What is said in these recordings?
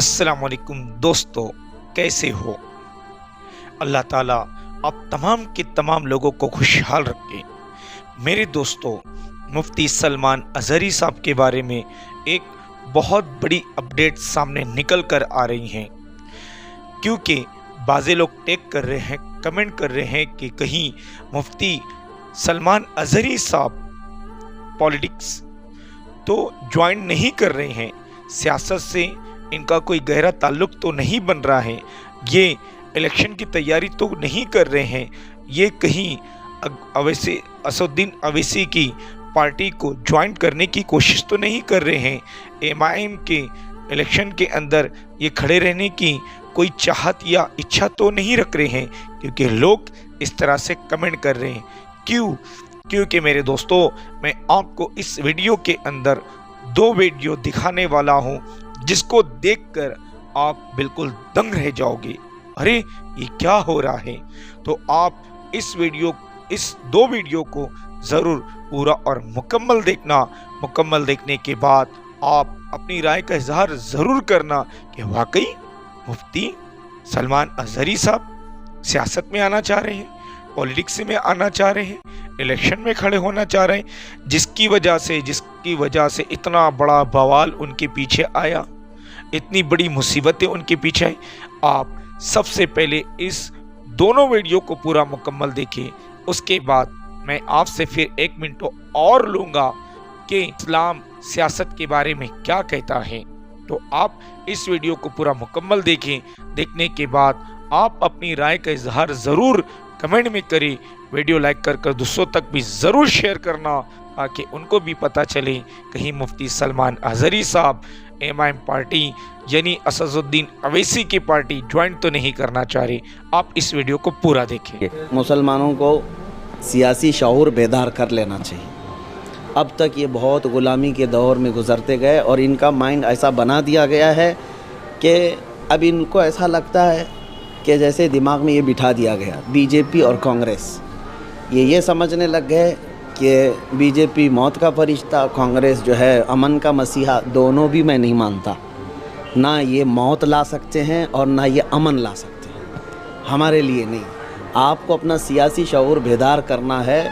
अस्सलाम वालेकुम दोस्तों, कैसे हो? अल्लाह ताला आप तमाम के तमाम लोगों को खुशहाल रखे। मेरे दोस्तों, मुफ्ती सलमान अज़हरी साहब के बारे में एक बहुत बड़ी अपडेट सामने निकल कर आ रही हैं, क्योंकि बाज़े लोग टैग कर रहे हैं, कमेंट कर रहे हैं कि कहीं मुफ्ती सलमान अज़हरी साहब पॉलिटिक्स तो ज्वाइन नहीं कर रहे हैं, सियासत से इनका कोई गहरा ताल्लुक़ तो नहीं बन रहा है, ये इलेक्शन की तैयारी तो नहीं कर रहे हैं, ये कहीं अवैसी असदुद्दीन अवैसी की पार्टी को ज्वाइन करने की कोशिश तो नहीं कर रहे हैं, एमआईएम के इलेक्शन के अंदर ये खड़े रहने की कोई चाहत या इच्छा तो नहीं रख रहे हैं, क्योंकि लोग इस तरह से कमेंट कर रहे हैं। क्योंकि मेरे दोस्तों, मैं आपको इस वीडियो के अंदर दो वीडियो दिखाने वाला हूं, जिसको देखकर आप बिल्कुल दंग रह जाओगे, अरे ये क्या हो रहा है। तो आप इस दो वीडियो को ज़रूर पूरा और मुकम्मल देखना। मुकम्मल देखने के बाद आप अपनी राय का इजहार ज़रूर करना कि वाकई मुफ्ती सलमान अज़हरी साहब सियासत में आना चाह रहे हैं, पॉलिटिक्स में आना चाह रहे हैं, इलेक्शन में खड़े होना चाह रहे हैं, जिसकी वजह से इतना बड़ा बवाल उनके पीछे आया, इतनी बड़ी मुसीबतें उनके पीछे आई। आप सबसे पहले इस दोनों वीडियो को पूरा मुकम्मल देखें, उसके बाद मैं आपसे फिर 1 मिनट और लूँगा कि इस्लाम सियासत के बारे में क्या कहता है। तो आप इस वीडियो को पूरा मुकम्मल देखें, देखने के बाद आप अपनी राय का इजहार ज़रूर कमेंट में करें, वीडियो लाइक कर दूसरों तक भी ज़रूर शेयर करना, ताकि उनको भी पता चले कहीं मुफ्ती सलमान अज़हरी साहब एमआईएम पार्टी यानी असदुद्दीन अवैसी की पार्टी ज्वाइन तो नहीं करना चाह रहे। आप इस वीडियो को पूरा देखें। मुसलमानों को सियासी शऊर बेदार कर लेना चाहिए। अब तक ये बहुत ग़ुलामी के दौर में गुज़रते गए और इनका माइंड ऐसा बना दिया गया है कि अब इनको ऐसा लगता है कि जैसे दिमाग में ये बिठा दिया गया बीजेपी और कांग्रेस, ये समझने लग गए कि बीजेपी मौत का फरिश्ता, कांग्रेस जो है अमन का मसीहा। दोनों भी मैं नहीं मानता, ना ये मौत ला सकते हैं और ना ये अमन ला सकते हैं, हमारे लिए नहीं। आपको अपना सियासी शऊर बेदार करना है।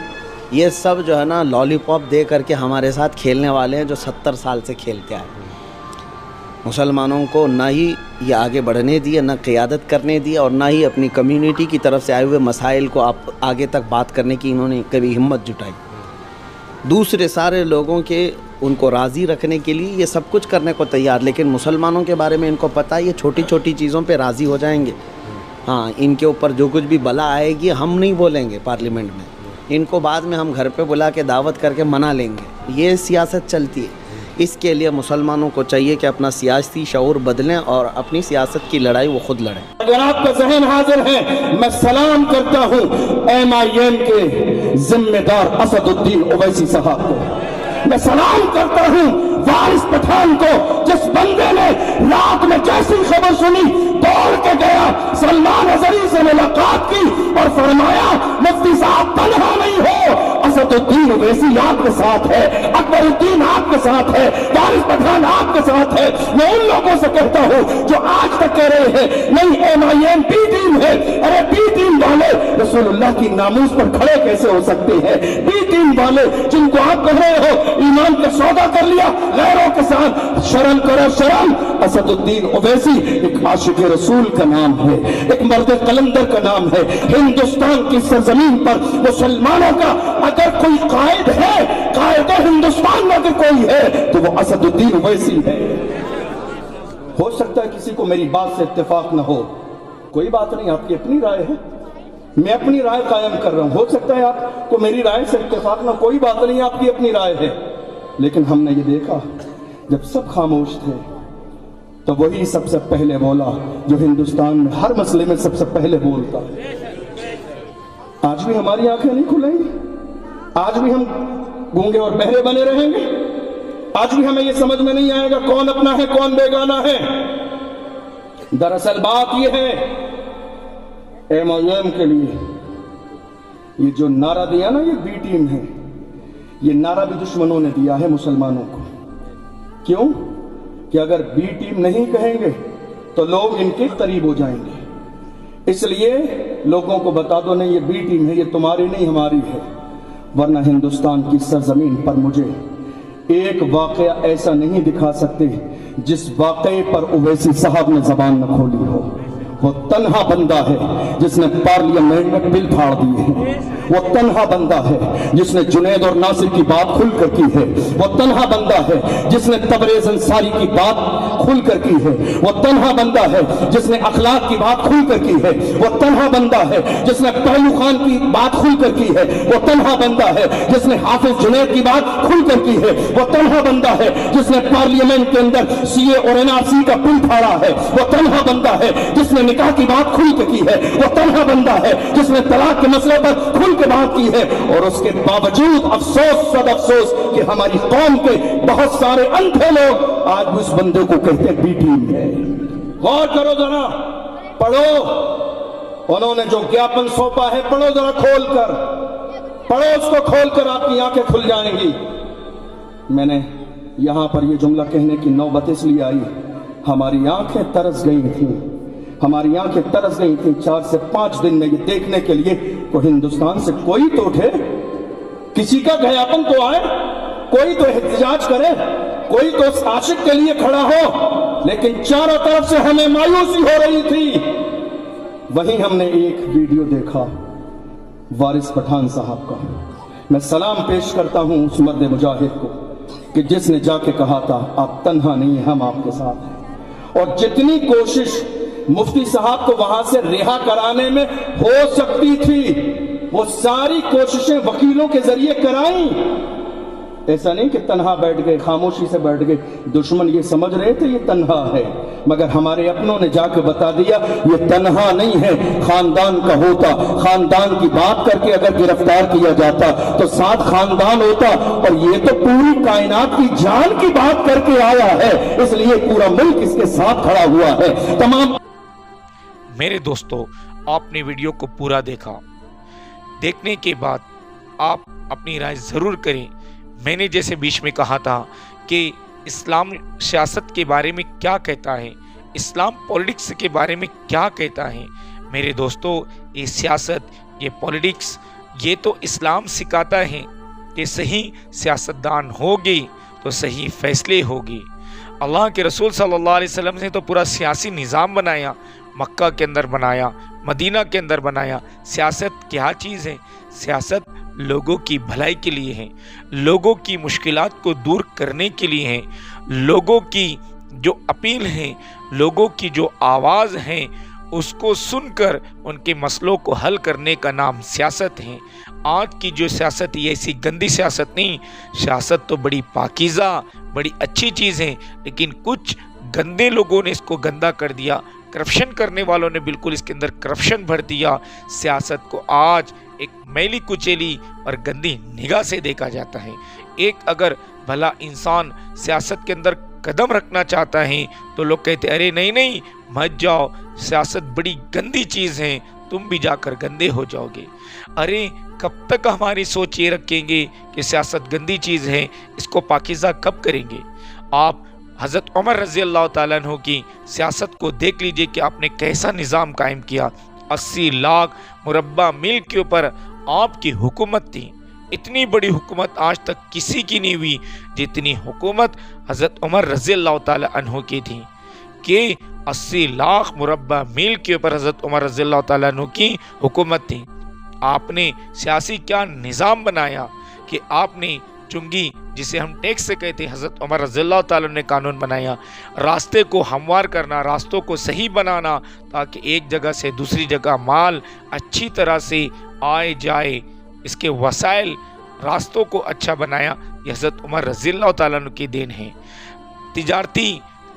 ये सब जो है ना लॉलीपॉप दे करके हमारे साथ खेलने वाले हैं, जो 70 साल से खेलते आए। मुसलमानों को ना ही ये आगे बढ़ने दिए, ना क़ियादत करने दिए, और ना ही अपनी कम्युनिटी की तरफ से आए हुए मसाइल को आप आगे तक बात करने की इन्होंने कभी हिम्मत जुटाई। दूसरे सारे लोगों के उनको राज़ी रखने के लिए ये सब कुछ करने को तैयार, लेकिन मुसलमानों के बारे में इनको पता है ये छोटी छोटी चीज़ों पे राज़ी हो जाएंगे। हाँ, इनके ऊपर जो कुछ भी बला आएगी हम नहीं बोलेंगे पार्लियामेंट में, इनको बाद में हम घर पे बुला के दावत करके मना लेंगे। ये सियासत चलती है। इसके लिए मुसलमानों को चाहिए कि अपना सियासी शऊर बदलें और अपनी सियासत की लड़ाई वो खुद लड़ें। अगर आपका ज़हन हाजिर है, मैं सलाम करता हूँ एमआईएम के जिम्मेदार असदुद्दीन ओवैसी साहब को। मैं सलाम करता हूँ वारिस पठान को, जिस बंदे ने रात में जैसी खबर सुनी दौड़ के गया, सलमान अज़हरी से मुलाकात की और फरमाया मुफ्ती साहब तन्हा नहीं हो, असदुद्दीन ओवैसी आपके साथ है, अकबरुद्दीन आपके साथ है, वारिस पठान आपके साथ है। मैं उन लोगों से कहता हूँ जो आज तक कह रहे हैं नहीं एमआईएम बी टीम है, अरे बी टीम वाले रसूलुल्लाह की नामूस पर खड़े कैसे हो सकते हैं? बी टीम वाले जिनको आप कह रहे हो ईमान का सौदा कर लिया गैरों के साथ, शर्म करो शर्म। असदुद्दीन ओवैसी एक आशिक रसूल का नाम है, एक मर्द कलंदर का नाम है। हिंदुस्तान की सरजमीन पर मुसलमानों का अगर कोई कायद है, कायद हिंदुस्तान में अगर कोई है तो वो असदुद्दीन ओवैसी है। हो सकता है किसी को मेरी बात से इत्तेफाक न हो, कोई बात नहीं, आपकी अपनी राय है, मैं अपनी राय कायम कर रहा हूं। हो सकता है आपको मेरी राय से इत्तेफाक न, कोई बात नहीं, आपकी अपनी राय है। लेकिन हमने ये देखा जब सब खामोश थे तो वही सबसे पहले बोला जो हिंदुस्तान में हर मसले में सबसे पहले बोलता। आज भी हमारी आंखें नहीं खुलेंगी, आज भी हम गूंगे और बहरे बने रहेंगे, आज भी हमें यह समझ में नहीं आएगा कौन अपना है कौन बेगाना है। दरअसल बात यह है, एमआईएम के लिए ये जो नारा दिया ना, ये बी टीम है, ये नारा भी दुश्मनों ने दिया है मुसलमानों को। क्यों? कि अगर बी टीम नहीं कहेंगे तो लोग इनके करीब हो जाएंगे। इसलिए लोगों को बता दो नहीं ये बी टीम है, ये तुम्हारी नहीं हमारी है, वरना हिंदुस्तान की सरजमीन पर मुझे एक वाकया ऐसा नहीं दिखा सकते जिस वाकये पर ओवैसी साहब ने जबान न खोली हो। वो तन्हा बंदा है जिसने पार्लियामेंट में बिल फाड़ दिए हैं। वो तन्हा बंदा है जिसने जुनैद और नासिर की बात खुलकर की है। वो तन्हा बंदा है जिसने तबरेज अंसारी की बात खुलकर की है। वो तन्हा बंदा है जिसने अखलाक की बात खुलकर की है। वो तन्हा बंदा है जिसने पहलू खान की बात खुलकर की है। वो तन्हा बंदा है जिसने हाफिज जुनैद की बात खुलकर की है। वो तन्हा बंदा है जिसने पार्लियामेंट के अंदर सीए और एनआरसी का बिल फाड़ा है। वो तन्हा बंदा है जिसने निकाह की बात खुल के की है। वो तन्हा बंदा है जिसने तलाक के मसले पर खुल के बात की है। और उसके बावजूद अफसोस सद अफसोस कि हमारी कौम के बहुत सारे अंधे लोग आज भी उस बंदे को कहते बी टीम है। गौर करो जरा, पढ़ो, उन्होंने जो ज्ञापन सौंपा है पढ़ो जरा खोल कर, पढ़ो उसको खोल कर, आपकी आंखें खुल जाएंगी। मैंने यहां पर यह जुमला कहने की नौबत इसलिए आई, हमारी आंखें तरस गई थी, हमारी आंखें तरस गई थी 4 से 5 दिन में ये देखने के लिए तो हिंदुस्तान से कोई तो उठे, किसी का ज्ञापन तो आए, कोई तो एहतजाज करे, कोई तो उस आशिक के लिए खड़ा हो। लेकिन चारों तरफ से हमें मायूसी हो रही थी। वहीं हमने एक वीडियो देखा वारिस पठान साहब का। मैं सलाम पेश करता हूं उस मर्द मुजाहिद को कि जिसने जाके कहा था आप तन्हा नहीं हैं, हम आपके साथ हैं। और जितनी कोशिश मुफ्ती साहब को वहां से रिहा कराने में हो सकती थी वो सारी कोशिशें वकीलों के जरिए कराई। ऐसा नहीं कि तन्हा बैठ गए, खामोशी से बैठ गए, दुश्मन ये समझ रहे थे ये तन्हा है, मगर हमारे अपनों ने जाके बता दिया ये तन्हा नहीं है, खानदान का होता, खानदान की बात करके अगर गिरफ्तार किया जाता तो साथ खानदान होता। और ये तो पूरी कायनात की जान की बात करके आया है, इसलिए पूरा मुल्क इसके साथ खड़ा हुआ है। तमाम मेरे दोस्तों, आपने वीडियो को पूरा देखा, देखने के बाद आप अपनी राय ज़रूर करें। मैंने जैसे बीच में कहा था कि इस्लाम सियासत के बारे में क्या कहता है, इस्लाम पॉलिटिक्स के बारे में क्या कहता है। मेरे दोस्तों, ये सियासत, ये पॉलिटिक्स, ये तो इस्लाम सिखाता है कि सही सियासतदान होगी तो सही फैसले होगी। अल्लाह के रसूल सल्लल्लाहु अलैहि वसल्लम ने तो पूरा सियासी निज़ाम बनाया, मक्का के अंदर बनाया, मदीना के अंदर बनाया। सियासत क्या चीज़ है? सियासत लोगों की भलाई के लिए है, लोगों की मुश्किलात को दूर करने के लिए है, लोगों की जो अपील है, लोगों की जो आवाज़ है उसको सुनकर उनके मसलों को हल करने का नाम सियासत है। आज की जो सियासत है ऐसी गंदी सियासत नहीं, सियासत तो बड़ी पाकीज़ा, बड़ी अच्छी चीज़ है, लेकिन कुछ गंदे लोगों ने इसको गंदा कर दिया। करप्शन करने वालों ने बिल्कुल इसके अंदर करप्शन भर दिया। सियासत को आज एक मैली कुचेली और गंदी निगाह से देखा जाता है। एक अगर भला इंसान सियासत के अंदर कदम रखना चाहता है तो लोग कहते अरे नहीं नहीं मत जाओ, सियासत बड़ी गंदी चीज़ है, तुम भी जाकर गंदे हो जाओगे। अरे कब तक हमारी सोच ये रखेंगे कि सियासत गंदी चीज़ है, इसको पाकीज़ा कब करेंगे? आप हज़रत उमर रज़ी अल्लाह ताला अन्हु की सियासत को देख लीजिए कि आपने कैसा निज़ाम कायम किया। 80 लाख मुरब्बा मील के ऊपर आपकी हुकूमत थी। इतनी बड़ी हुकूमत आज तक किसी की नहीं हुई जितनी हुकूमत हज़रत उमर रज़ी अल्लाह ताला अन्हु की थी, कि 80 लाख मुरब्बा मील के ऊपर हज़रत उमर रज़ी अल्लाह ताला अन्हु की हुकूमत थी। आपने सियासी क्या निज़ाम बनाया कि आपने चुंगी, जिसे हम टैक्स से कहते हैं, हज़रत उमर रज़ियल्लाहु ताला ने कानून बनाया। रास्ते को हमवार करना, रास्तों को सही बनाना ताकि एक जगह से दूसरी जगह माल अच्छी तरह से आए जाए, इसके वसाइल, रास्तों को अच्छा बनाया। यह हज़रत उमर रज़ियल्लाहु ताला की देन है।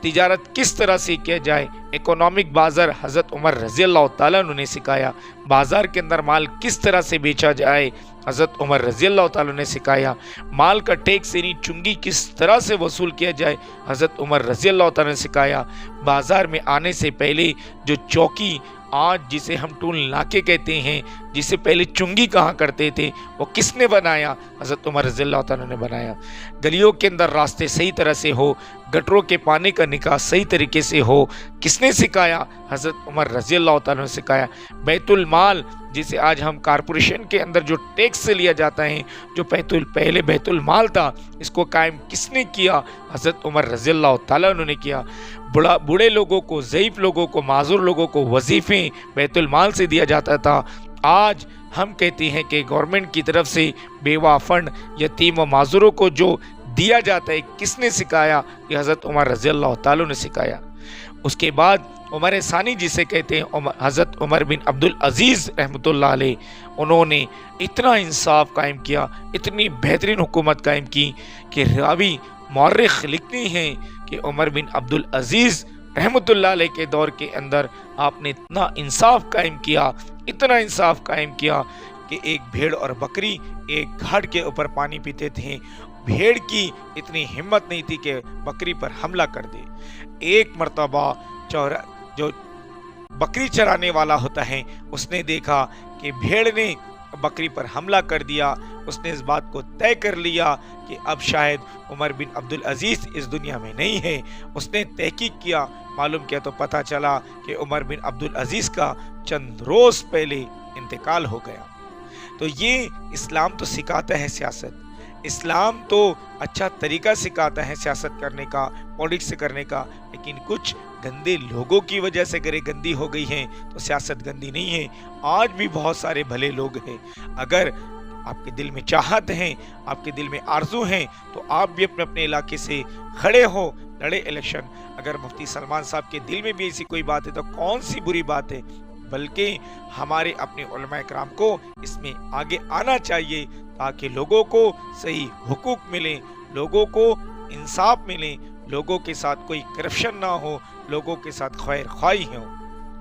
तिजारत किस तरह से किया जाए, इकोनॉमिक बाज़ार हज़रत उमर रज़ियल्लाहु ताला ने सिखाया। बाज़ार के अंदर माल किस तरह से बेचा जाए, हज़रत उमर रज़ियल्लाहु ताला ने सिखाया। माल का टैक्स यानी चुंगी किस तरह से वसूल किया जाए, हज़रत उमर रज़ियल्लाहु ताला ने सिखाया। बाज़ार में आने से पहले जो चौकी, आज जिसे हम टूल नाके कहते हैं, जिसे पहले चुंगी कहा करते थे, वो किसने बनाया? हज़रत उमर रज़ी अल्लाह तआला ने बनाया। गलियों के अंदर रास्ते सही तरह से हो, गटरों के पानी का निकास सही तरीके से हो, किसने सिखाया? हज़रत उमर रज़ी अल्लाह तआला ने सिखाया। बैतुल माल, जिसे आज हम कारपोरेशन के अंदर जो टैक्स से लिया जाता है, जो पहले बैतुल माल था, इसको कायम किसने किया? हज़रत उमर रज़ी अल्लाह तआला उन्होंने किया। बूढ़े लोगों को, ज़ईफ़ लोगों को, माज़ूर लोगों को वजीफ़े बैतुल माल से दिया जाता था। आज हम कहते हैं कि गवर्नमेंट की तरफ से बेवा फंड, यतीम व माज़ूरों को जो दिया जाता है, किसने सिखाया? कि हज़रत उमर रज़ी अल्लाह तआला ने सिखाया। उसके बाद उमर सानी जिसे कहते हैं, हज़रत उमर बिन अब्दुल अज़ीज़ रहमतुल्लाह अलैह, उन्होंने इतना इंसाफ कायम किया, इतनी बेहतरीन हुकूमत कायम की कि रावी मौर्रिख लिखते हैं कि उमर बिन अब्दुल अज़ीज़ रहमतुल्लाह अलैह के दौर के अंदर आपने इतना इंसाफ कायम किया, इतना इंसाफ कायम किया कि एक भेड़ और बकरी एक घाट के ऊपर पानी पीते थे। भेड़ की इतनी हिम्मत नहीं थी कि बकरी पर हमला कर दे। एक मर्तबा जो बकरी चराने वाला होता है, उसने देखा कि भेड़ ने बकरी पर हमला कर दिया। उसने इस बात को तय कर लिया कि अब शायद उमर बिन अब्दुल अज़ीज़ इस दुनिया में नहीं है। उसने तहकीक किया, मालूम किया तो पता चला कि उमर बिन अब्दुल अज़ीज़ का चंद रोज़ पहले इंतकाल हो गया। तो ये इस्लाम तो सिखाता है सियासत, इस्लाम तो अच्छा तरीका सिखाता है सियासत करने का, पॉलिटिक्स करने का, लेकिन कुछ गंदे लोगों की वजह से अगर गंदी हो गई है तो सियासत गंदी नहीं है। आज भी बहुत सारे भले लोग हैं। अगर आपके दिल में चाहत है, आपके दिल में आरजू हैं, तो आप भी अपने अपने इलाके से खड़े हो, लड़े इलेक्शन। अगर मुफ्ती सलमान साहब के दिल में भी ऐसी कोई बात है तो कौन सी बुरी बात है, बल्कि हमारे अपने उलमाए कराम को इसमें आगे आना चाहिए ताकि लोगों को सही हुकूक मिले, लोगों को इंसाफ मिले, लोगों के साथ कोई करप्शन ना हो, लोगों के साथ खैर ख्वाही हो।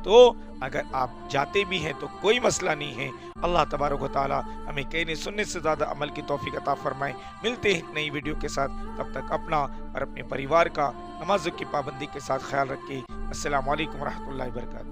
तो अगर आप जाते भी हैं तो कोई मसला नहीं है। अल्लाह तबारक व तआला हमें कहने सुनने से ज़्यादा अमल की तौफीक अता फरमाए। मिलते हैं एक नई वीडियो के साथ, तब तक अपना और अपने परिवार का नमाज़ों की पाबंदी के साथ ख्याल रखें। अस्सलामु अलैकुम व रहमतुल्लाहि व बरकातहू।